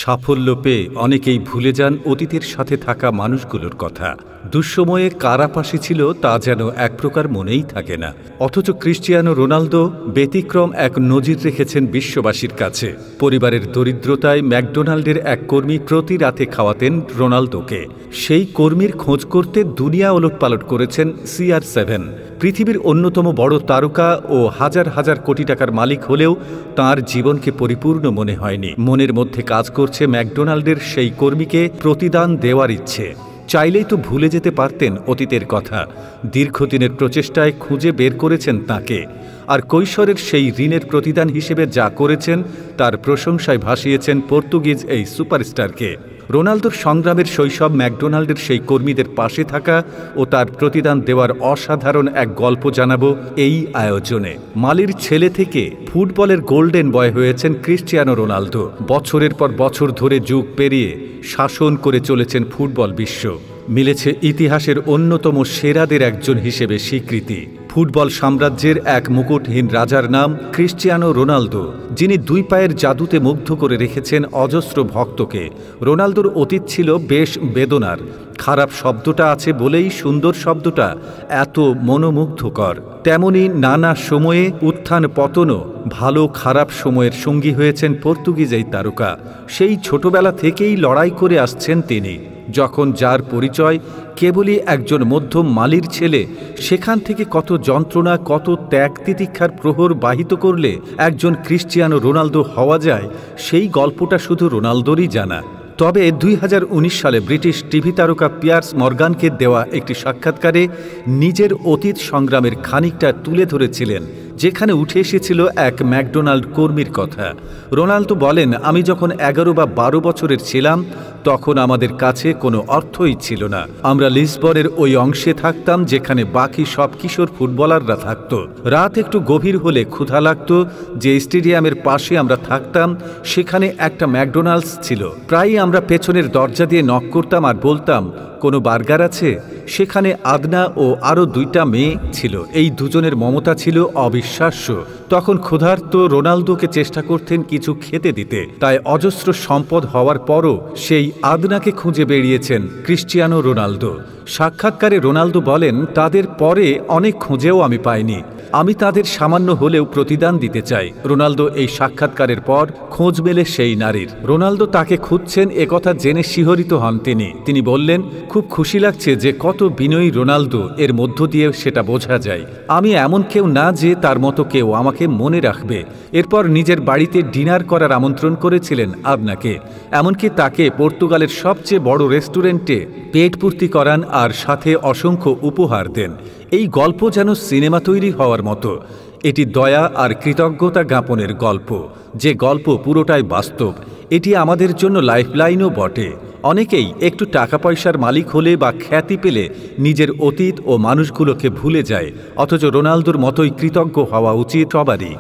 সাফল্য পেয়ে অনেকেই ভুলে যান অতীতের সাথে থাকা মানুষগুলোর কথা। দুঃসময়ে কারা পাশে ছিল তা যেন এক প্রকার মনেই থাকে না। অথচ ক্রিস্টিয়ানো রোনালদো ব্যতিক্রম এক নজির রেখেছেন বিশ্ববাসীর কাছে। পরিবারের দরিদ্রতায় ম্যাকডোনাল্ডের এক কর্মী প্রতি রাতে খাওয়াতেন রোনালদোকে। সেই কর্মীর খোঁজ করতে দুনিয়া ওলটপালট করেছেন CR7। পৃথিবীর অন্যতম বড় তারকা ও হাজার হাজার কোটি টাকার মালিক হলেও তাঁর জীবনকে পরিপূর্ণ মনে হয়নি। মনের মধ্যে কাজ করছে ম্যাকডোনাল্ডের সেই কর্মীকে প্রতিদান দেওয়ার ইচ্ছে। চাইলেই তো ভুলে যেতে পারতেন অতীতের কথা। দীর্ঘদিনের প্রচেষ্টায় খুঁজে বের করেছেন তাকে, আর কৈশোরের সেই ঋণের প্রতিদান হিসেবে যা করেছেন তার প্রশংসায় ভাসিয়েছেন পর্তুগিজ এই সুপারস্টারকে। রোনালদোর সংগ্রামের শৈশব, ম্যাকডোনাল্ডের সেই কর্মীদের পাশে থাকা ও তার প্রতিদান দেওয়ার অসাধারণ এক গল্প জানাবো এই আয়োজনে। মালির ছেলে থেকে ফুটবলের গোল্ডেন বয় হয়েছেন ক্রিস্টিয়ানো রোনালদো। বছরের পর বছর ধরে যুগ পেরিয়ে শাসন করে চলেছেন ফুটবল বিশ্ব। মিলেছে ইতিহাসের অন্যতম সেরাদের একজন হিসেবে স্বীকৃতি। ফুটবল সাম্রাজ্যের এক মুকুটহীন রাজার নাম ক্রিস্টিয়ানো রোনালদো, যিনি দুই পায়ের জাদুতে মুগ্ধ করে রেখেছেন অজস্র ভক্তকে। রোনালদোর অতীত ছিল বেশ বেদনার। খারাপ শব্দটা আছে বলেই সুন্দর শব্দটা এত মনোমুগ্ধকর। তেমনি নানা সময়ে উত্থান পতনও ভালো খারাপ সময়ের সঙ্গী হয়েছেন পর্তুগিজ এই তারকা। সেই ছোটবেলা থেকেই লড়াই করে আসছেন তিনি। যখন যার পরিচয় কেবলই একজন মধ্যম মালির ছেলে, সেখান থেকে কত যন্ত্রণা, কত ত্যাগ তিতিক্ষার প্রহর বাহিত করলে একজন ক্রিস্টিয়ানো রোনালদো হওয়া যায়, সেই গল্পটা শুধু রোনালদোরই জানা। তবে 2019 সালে ব্রিটিশ টিভি তারকা পিয়ার্স মর্গানকে দেওয়া একটি সাক্ষাৎকারে নিজের অতীত সংগ্রামের খানিকটা তুলে ধরেছিলেন, যেখানে উঠে এসেছিল এক ম্যাকডোনাল্ড কর্মীর কথা। রোনালদো বলেন, আমি যখন 11 বা 12 বছরের ছিলাম তখন আমাদের কাছে কোনো অর্থই ছিল না। আমরা লিসবনের ওই অংশে থাকতাম যেখানে বাকি সব কিশোর ফুটবলাররা থাকত। রাত একটু গভীর হলে ক্ষুধা লাগত। যে স্টেডিয়ামের পাশে আমরা থাকতাম সেখানে একটা ম্যাকডোনাল্ডস ছিল। প্রায়ই আমরা পেছনের দরজা দিয়ে নক করতাম আর বলতাম, কোনো বার্গার আছে? সেখানে আদনা ও আরও 2টা মেয়ে ছিল। এই দুজনের মমতা ছিল অবিশ্বাস্য। তখন ক্ষুধার্ত রোনালদোকে চেষ্টা করতেন কিছু খেতে দিতে। তাই অজস্র সম্পদ হওয়ার পরও সেই আদনাকে খুঁজে বেরিয়েছেন ক্রিস্টিয়ানো রোনালদো। সাক্ষাৎকারে রোনালদো বলেন, তাদের পরে অনেক খুঁজেও আমি পাইনি। আমি তাদের সামান্য হলেও প্রতিদান দিতে চাই। রোনালদো এই সাক্ষাৎকারের পর খোঁজ মেলে সেই নারীর। রোনালদো তাকে খুঁজছেন একথা জেনে শিহরিত হন তিনি বললেন, খুব খুশি লাগছে যে কত বিনয়ী রোনালদো, এর মধ্য দিয়ে সেটা বোঝা যায়। আমি এমন কেউ না যে তার মতো কেউ আমাকে মনে রাখবে। এরপর নিজের বাড়িতে ডিনার করার আমন্ত্রণ করেছিলেন আদনাকে। এমনকি তাকে পর্তুগালের সবচেয়ে বড় রেস্টুরেন্টে পেট পূর্তি করান আর সাথে অসংখ্য উপহার দেন। এই গল্প যেন সিনেমা তৈরি হওয়ার মতো। এটি দয়া আর কৃতজ্ঞতা জ্ঞাপনের গল্প, যে গল্প পুরোটাই বাস্তব। এটি আমাদের জন্য লাইফলাইনও বটে। অনেকেই একটু টাকা পয়সার মালিক হলে বা খ্যাতি পেলে নিজের অতীত ও মানুষগুলোকে ভুলে যায়, অথচ রোনালদোর মতোই কৃতজ্ঞ হওয়া উচিত সবারই।